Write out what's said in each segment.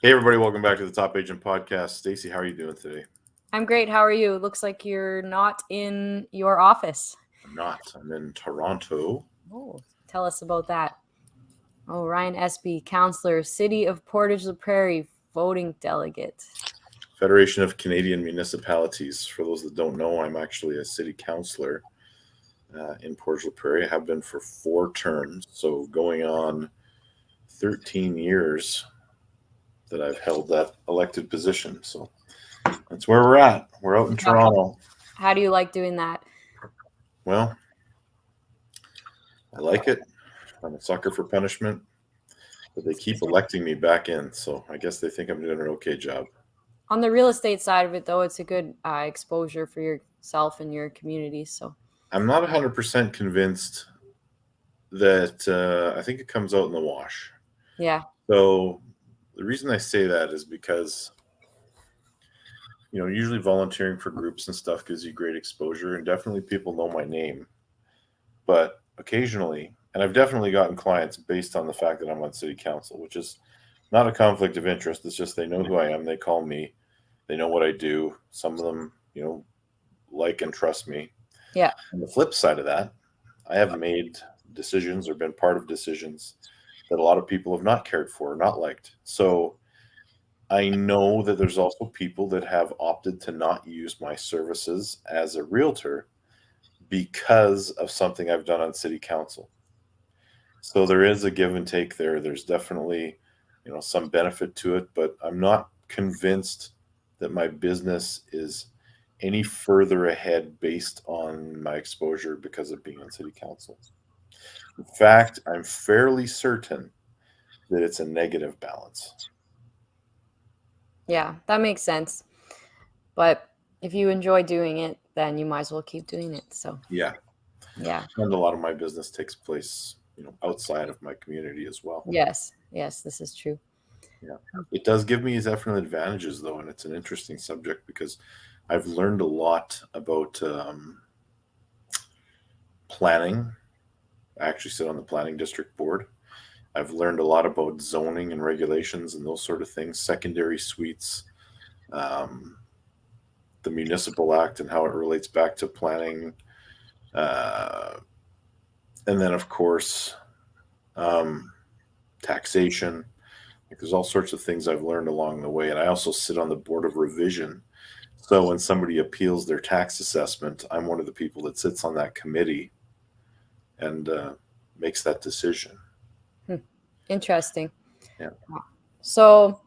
Hey everybody, welcome back to the Top Agent Podcast. Stacey, how are you doing today? I'm great. How are you? It looks like you're not in your office. I'm not. I'm in Toronto. Oh, tell us about that. Oh, Ryan Espey, counselor, City of Portage la Prairie, voting delegate. Federation of Canadian Municipalities. For those that don't know, I'm actually a city councillor in Portage la Prairie. I have been for 4 terms, so going on 13 years that I've held that elected position. So that's where we're at. We're out in Toronto. How do you like doing that? Well, I like it. I'm a sucker for punishment, but they keep electing me back in, so I guess they think I'm doing an okay job. On the real estate side of it, though, it's a good exposure for yourself and your community. So I'm not 100% convinced that I think it comes out in the wash. yeah, So the reason I say that is because, usually volunteering for groups and stuff gives you great exposure, and definitely people know my name. But occasionally, and I've definitely gotten clients based on the fact that I'm on city council, which is not a conflict of interest. It's just they know who I am. They call me. They know what I do. Some of them, like and trust me. yeah, On the flip side of that, I have made decisions or been part of decisions that a lot of people have not cared for or not liked. So I know that there's also people that have opted to not use my services as a realtor because of something I've done on city council. So there is a give and take there. There's definitely, some benefit to it, but I'm not convinced that my business is any further ahead based on my exposure because of being on city council. In fact, I'm fairly certain that it's a negative balance. yeah, that makes sense. But if you enjoy doing it, then you might as well keep doing it. So Yeah. yeah, And a lot of my business takes place, outside of my community as well. yes, this is true. Yeah. It does give me definite advantages though, and it's an interesting subject because I've learned a lot about planning. I actually sit on the planning district board. I've learned a lot about zoning and regulations and those sort of things, secondary suites, um, the municipal act and how it relates back to planning. Uh, and then, of course, um, taxation. Like, there's all sorts of things I've learned along the way. And I also sit on the board of revision. So when somebody appeals their tax assessment, I'm one of the people that sits on that committee and makes that decision. Hmm. Interesting. Yeah, So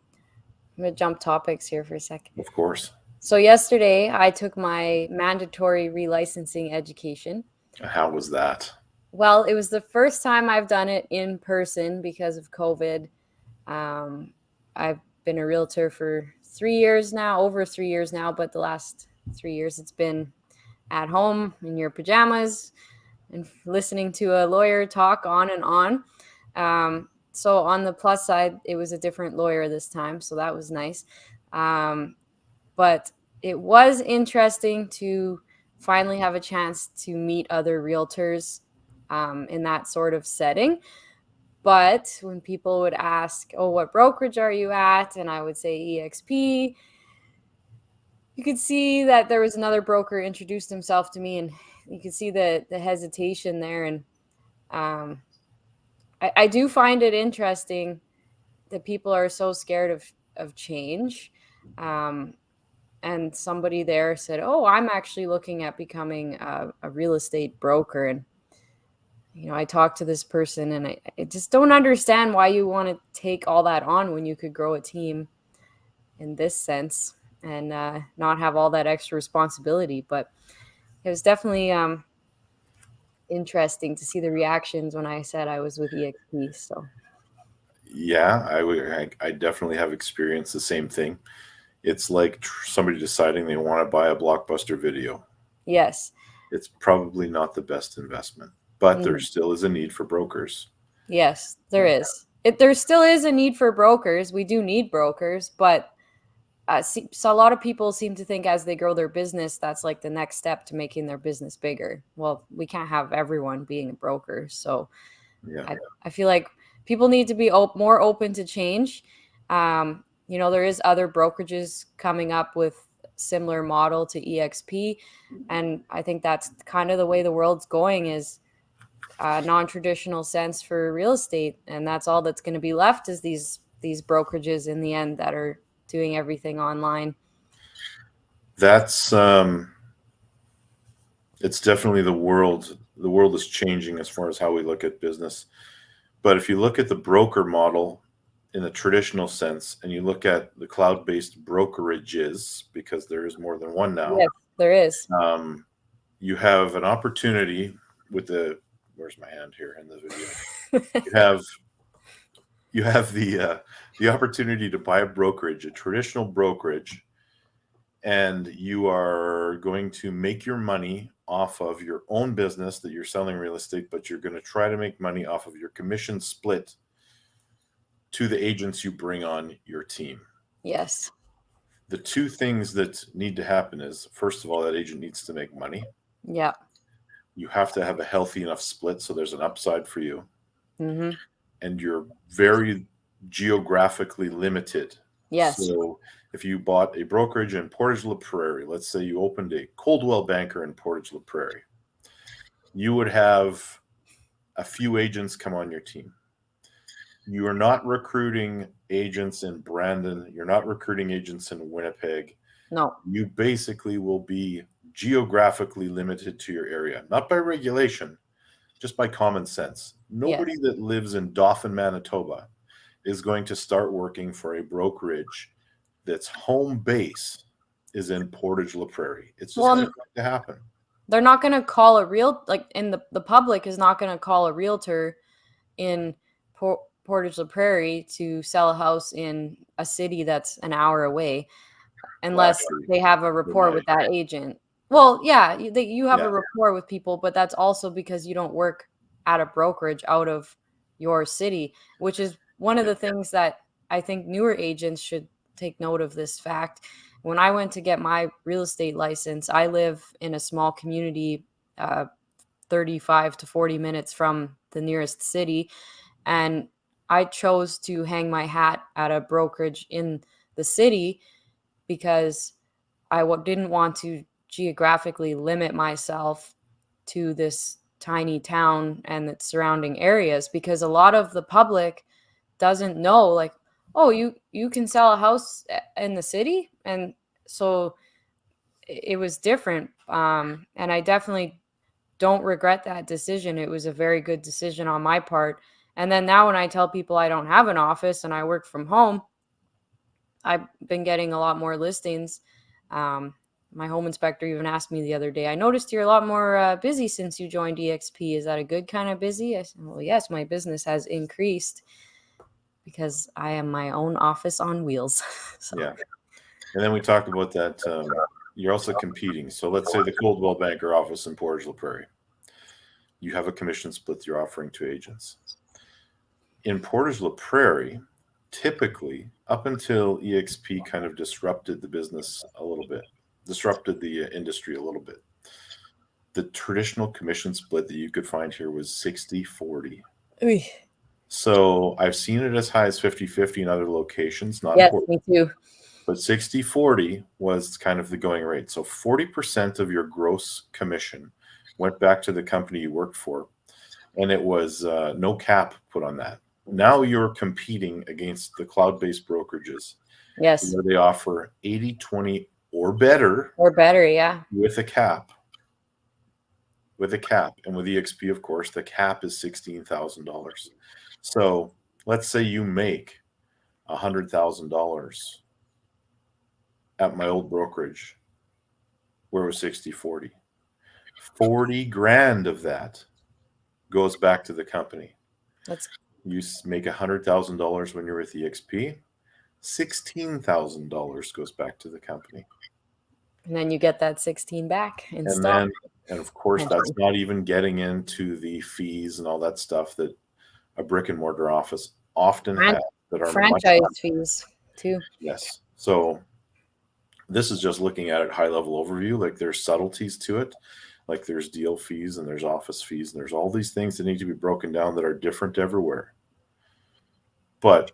I'm gonna jump topics here for a second. of course. So yesterday I took my mandatory relicensing education. How was that? Well, it was the first time I've done it in person because of COVID. I've been a realtor for 3 years now, over 3 years now, but the last 3 years it's been at home in your pajamas and listening to a lawyer talk on and on. So on the plus side, it was a different lawyer this time, so that was nice. Um, but it was interesting to finally have a chance to meet other realtors in that sort of setting. But when people would ask, "Oh, what brokerage are you at?" and I would say EXP, you could see that there was another broker introduced himself to me, and you could see the hesitation there. And um, I do find it interesting that people are so scared of change. Um, and somebody there said, "Oh, I'm actually looking at becoming a real estate broker." And I talked to this person, and I just don't understand why you want to take all that on when you could grow a team in this sense and not have all that extra responsibility. But it was definitely interesting to see the reactions when I said I was with EXP. So Yeah, I definitely have experienced the same thing. It's like somebody deciding they want to buy a blockbuster video. yes. It's probably not the best investment, but there Mhm. still is a need for brokers. Yes, there is. There still is a need for brokers. We do need brokers, but so a lot of people seem to think as they grow their business, that's like the next step to making their business bigger. Well, we can't have everyone being a broker. So Yeah. I feel like people need to be more open to change. Um, there is other brokerages coming up with similar model to EXP, and I think that's kind of the way the world's going, is non-traditional sense for real estate, and that's all that's going to be left, is these brokerages in the end that are doing everything online. That's it's definitely the world. The world is changing as far as how we look at business. But if you look at the broker model in the traditional sense, and you look at the cloud-based brokerages, because there is more than one now, Yes, there is. You have an opportunity with where's my hand here in the video? You have the opportunity to buy a brokerage, a traditional brokerage, and you are going to make your money off of your own business that you're selling real estate, but you're going to try to make money off of your commission split to the agents you bring on your team. Yes. The two things that need to happen is, first of all, that agent needs to make money. Yeah. You have to have a healthy enough split so there's an upside for you. Mm-hmm. And you're very geographically limited. Yes. So if you bought a brokerage in Portage-la Prairie, let's say you opened a Coldwell Banker in Portage-la Prairie, you would have a few agents come on your team. You are not recruiting agents in Brandon. You're not recruiting agents in Winnipeg. No. You basically will be geographically limited to your area, not by regulation, just by common sense. Nobody that lives in Dauphin, Manitoba is going to start working for a brokerage that's home base is in Portage-la Prairie. It's just not going to happen. They're not going to call the public is not going to call a realtor in Portage-la Prairie to sell a house in a city that's an hour away, unless they have a rapport with that agent. Well, yeah, you have a rapport with people, but that's also because you don't work at a brokerage out of your city, which is one of the things that I think newer agents should take note of this fact. When I went to get my real estate license, I live in a small community, 35 to 40 minutes from the nearest city. And I chose to hang my hat at a brokerage in the city because I didn't want to geographically limit myself to this tiny town and its surrounding areas, because a lot of the public doesn't know, like, oh, you can sell a house in the city. And so it was different. And I definitely don't regret that decision. It was a very good decision on my part. And then now when I tell people I don't have an office and I work from home, I've been getting a lot more listings. My home inspector even asked me the other day, I noticed you're a lot more busy since you joined EXP. Is that a good kind of busy? I said, well, yes, my business has increased because I am my own office on wheels. So. Yeah. And then we talked about that. You're also competing. So let's say the Coldwell Banker office in Portage-la Prairie. You have a commission split you're offering to agents. In Portage-la Prairie, typically, up until EXP kind of disrupted the business a little bit, disrupted the industry a little bit, the traditional commission split that you could find here was 60-40. So I've seen it as high as 50-50 in other locations. Not yes, me too. But 60-40 was kind of the going rate. So 40% of your gross commission went back to the company you worked for, and it was no cap put on that. Now you're competing against the cloud-based brokerages. Yes. Where they offer 80-20 or better. Or better, yeah. With a cap. With a cap. And with EXP, of course, the cap is $16,000. So let's say you make $100,000 at my old brokerage, where it was 60-40. 40 grand of that goes back to the company. You make $100,000 when you're with EXP. $16,000 goes back to the company. And then you get that 16 back in and stock. And of course, that's not even getting into the fees and all that stuff that a brick and mortar office often has that are franchise fees too. Yes. So this is just looking at it high level overview. Like there's subtleties to it. Like there's deal fees and there's office fees and there's all these things that need to be broken down that are different everywhere. But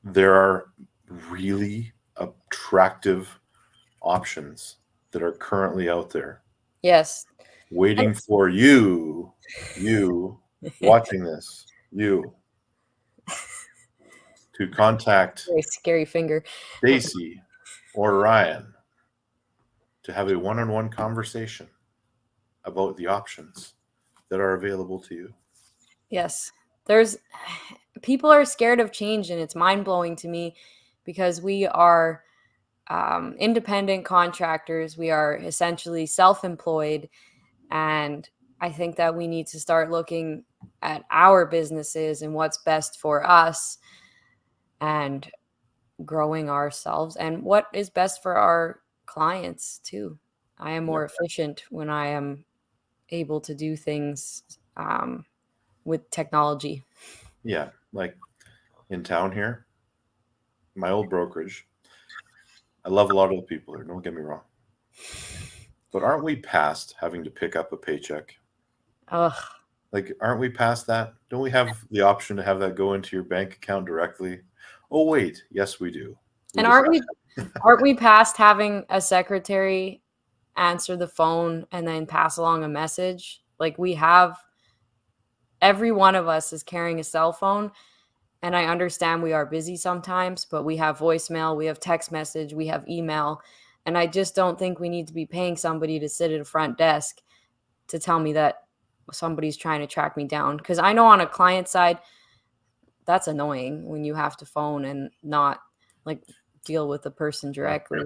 there are really attractive options that are currently out there Yes. waiting for you watching this, you to contact Very scary finger. Stacey or Ryan to have a one-on-one conversation about the options that are available to you. Yes. There's people are scared of change, and it's mind-blowing to me because we are independent contractors. We are essentially self-employed, and I think that we need to start looking at our businesses and what's best for us and growing ourselves and what is best for our clients too. I am Yeah. more efficient when I am able to do things with technology. Yeah, like in town here, my old brokerage. I love a lot of the people here, don't get me wrong. But aren't we past having to pick up a paycheck? Ugh. Like, aren't we past that? Don't we have the option to have that go into your bank account directly? Oh, wait. Yes, we do. We And just aren't we past having a secretary answer the phone and then pass along a message? Like we have every one of us is carrying a cell phone, and I understand we are busy sometimes, but we have voicemail, we have text message, we have email, and I just don't think we need to be paying somebody to sit at a front desk to tell me that somebody's trying to track me down, because I know on a client side that's annoying when you have to phone and not like deal with the person directly.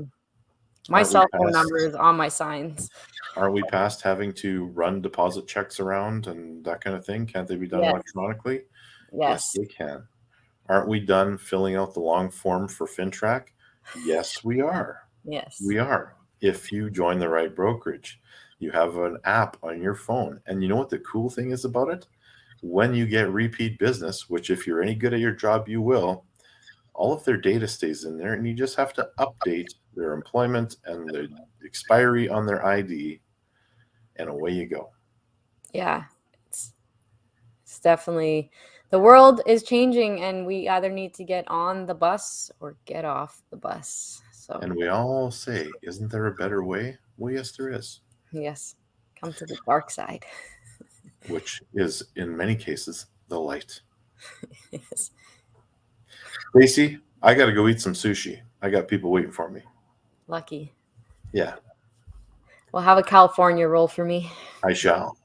My aren't we cell phone past number is on my signs. aren't we past having to run deposit checks around and that kind of thing? Can't they be done Yes. electronically? Yes, Yes. they can. Aren't we done filling out the long form for FinTrack? Yes, we are. Yes. We are. If you join the right brokerage, you have an app on your phone. And you know what the cool thing is about it? When you get repeat business, which if you're any good at your job, you will, all of their data stays in there, and you just have to update their employment and the expiry on their ID, and away you go. Yeah. It's it's definitely the world is changing, and we either need to get on the bus or get off the bus. So, And we all say, isn't there a better way? Well, yes, there is, yes, come to the dark side. which is in many cases the light. Yes. Stacey, I got to go eat some sushi. I got people waiting for me. Lucky. Yeah, Well, have a California roll for me. I shall.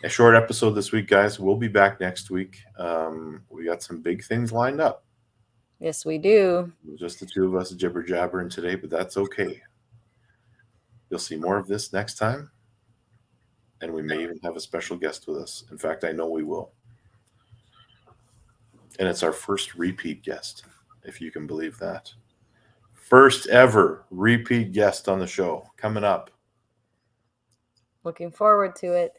A short episode this week, guys. We'll be back next week. We got some big things lined up. Yes, we do. Just the two of us jibber jabbering today, but that's okay. You'll see more of this next time, and we may even have a special guest with us. In fact, I know we will. And it's our first repeat guest, if you can believe that. First ever repeat guest on the show coming up. Looking forward to it.